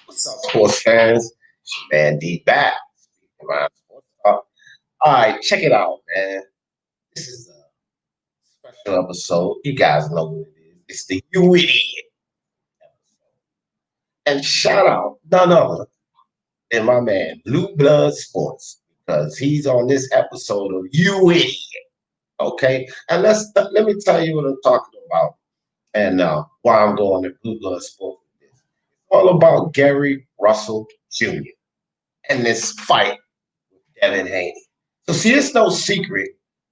What's up, sports fans? It's your man D back. Around Sports Talk. All right, check it out, man. This is a special episode. You guys know what it is. It's the You Idiot episode. And shout out none other than my man Blue Blood Sports because he's on this episode of You Idiot. Okay, and let me tell you what I'm talking about and why I'm going to Blue Blood Sports with this. It's all about Gary Russell Jr. and this fight with Devin Haney. So see, it's no secret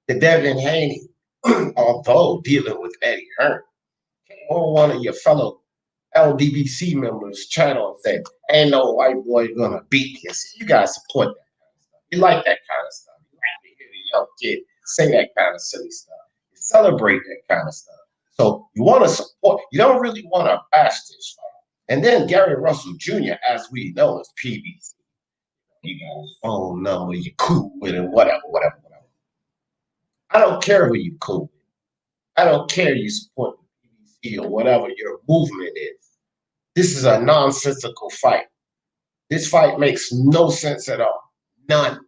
that Devin Haney, although dealing with Eddie Hearn, came on one of your fellow LDBC members' channel and said, "Ain't no white boy gonna beat you." See, you guys support that kind of stuff. You like that kind of stuff. You like to hear the young kid say that kind of silly stuff. You celebrate that kind of stuff. So you want to support. You don't really want to bash this fight. And then Gary Russell Jr., as we know, is PBC. You got a phone number, you cool with it, whatever. I don't care who you cool with. I don't care you support the BBC or whatever your movement is. This is a nonsensical fight. This fight makes no sense at all. None.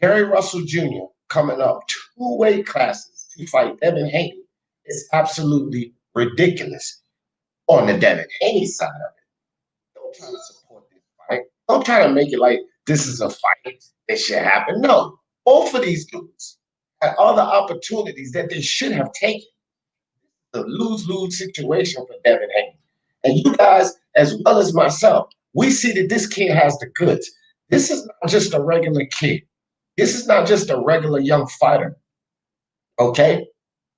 Gary Russell Jr. coming up 2 weight classes to fight Devin Haney is absolutely ridiculous. On the Devin Haney side of it, don't try to support this fight. Don't try to make it like this is a fight that should happen. No, both of these dudes had other opportunities that they should have taken. The lose-lose situation for Devin Haney. And you guys, as well as myself, we see that this kid has the goods. This is not just a regular kid. This is not just a regular young fighter. Okay?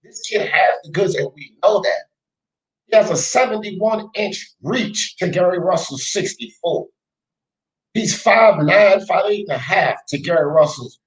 This kid has the goods, and we know that. He has a 71-inch reach to Gary Russell's 64. He's 5'9", 5'8" and a half to Gary Russell's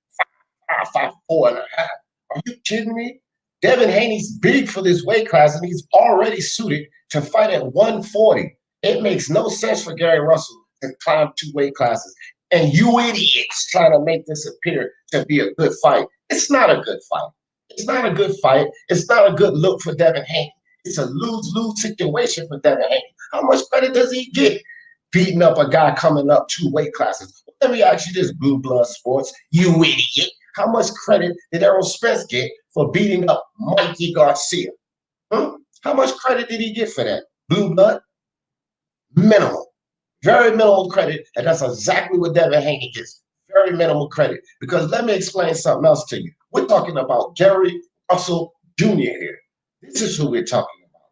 5'5", 4 and a half. Are you kidding me? Devin Haney's big for this weight class, and he's already suited to fight at 140. It makes no sense for Gary Russell to climb 2 weight classes. And you idiots trying to make this appear to be a good fight. It's not a good fight. It's not a good fight. It's not a good look for Devin Haney. It's a lose-lose situation for Devin Haney. How much credit does he get beating up a guy coming up 2 weight classes? Let me ask you this, Blue Blood Sports, you idiot. How much credit did Errol Spence get for beating up Mikey Garcia? How much credit did he get for that? Blue Blood? Minimal. Very minimal credit, and that's exactly what Devin Haney gets. Very minimal credit. Because let me explain something else to you. We're talking about Gary Russell Jr. here. This is who we're talking about.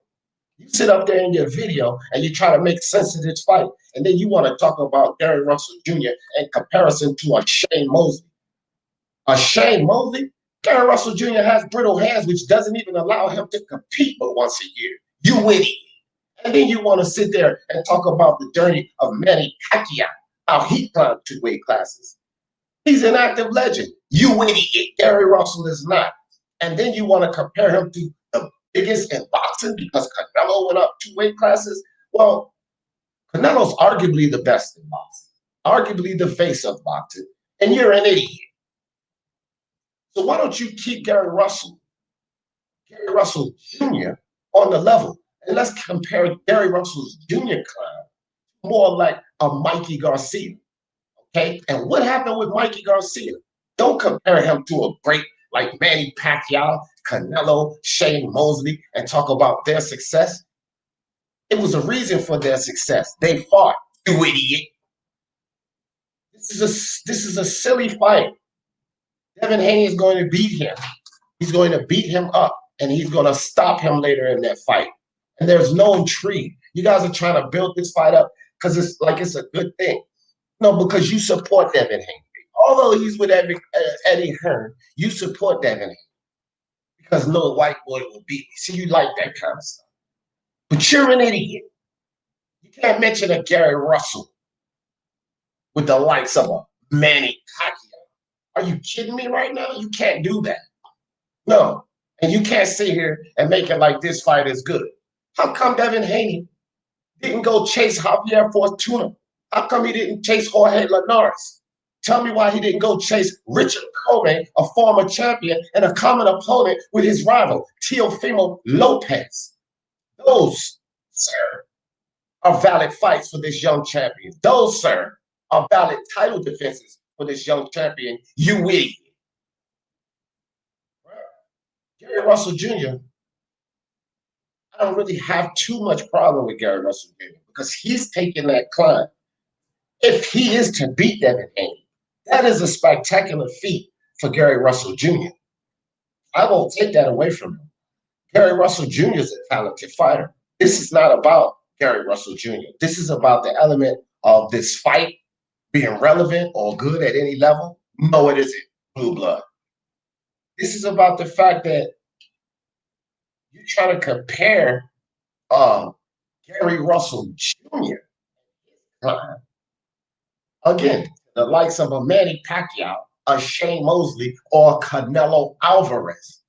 You sit up there in your video and you try to make sense of this fight, and then you want to talk about Gary Russell Jr. in comparison to a Shane Mosley. A Shane Mosley? Gary Russell Jr. has brittle hands, which doesn't even allow him to compete but once a year. You idiot. And then you want to sit there and talk about the journey of Manny Pacquiao, how he climbed 2 weight classes. He's an active legend. You idiot. Gary Russell is not. And then you want to compare him to the biggest in boxing because Canelo went up 2 weight classes. Well, Canelo's arguably the best in boxing, arguably the face of boxing, and you're an idiot. So why don't you keep Gary Russell Jr. on the level, and let's compare Gary Russell's Jr. climb more like a Mikey Garcia, okay? And what happened with Mikey Garcia? Don't compare him to a great like Manny Pacquiao, Canelo, Shane Mosley, and talk about their success. It was a reason for their success. They fought, you idiot. This is a silly fight. Devin Haney is going to beat him. He's going to beat him up, and he's going to stop him later in that fight. And there's no intrigue. You guys are trying to build this fight up because it's like it's a good thing. No, because you support Devin Haney. Although he's with Eddie Hearn, you support Devin Haney because no white boy will beat me. See, you like that kind of stuff. But you're an idiot. You can't mention a Gary Russell with the likes of a Manny Pacquiao. Are you kidding me right now? You can't do that. No. And you can't sit here and make it like this fight is good. How come Devin Haney didn't go chase Javier Fortuna? How come he didn't chase Jorge Linares? Tell me why he didn't go chase Richard Coleman, a former champion and a common opponent with his rival, Teofimo Lopez. Those, sir, are valid fights for this young champion. Those, sir, are valid title defenses for this young champion. You idiot. Gary Russell Jr., I don't really have too much problem with Gary Russell Jr. because he's taking that climb. If he is to beat Devin Haney, that is a spectacular feat for Gary Russell Jr. I won't take that away from him. Gary Russell Jr. is a talented fighter. This is not about Gary Russell Jr. This is about the element of this fight being relevant or good at any level. No, it isn't, Blue Blood. This is about the fact that you're trying to compare Gary Russell Jr. Again, the likes of a Manny Pacquiao, a Shane Mosley, or Canelo Alvarez.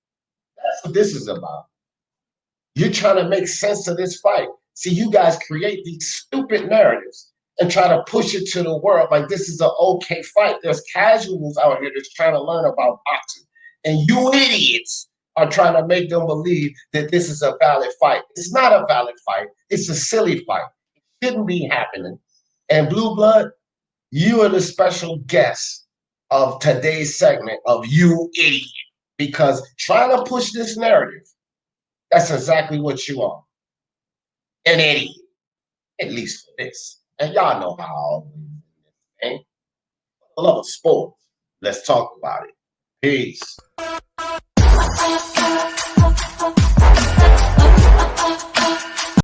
That's what this is about. You're trying to make sense of this fight. See, you guys create these stupid narratives and try to push it to the world like this is an okay fight. There's casuals out here that's trying to learn about boxing. And you idiots are trying to make them believe that this is a valid fight. It's not a valid fight. It's a silly fight. It shouldn't be happening. And Blue Blood, you are the special guest of today's segment of You Idiot. Because trying to push this narrative, that's exactly what you are. An idiot. At least for this. And y'all know how I love sports. Let's talk about it. Peace.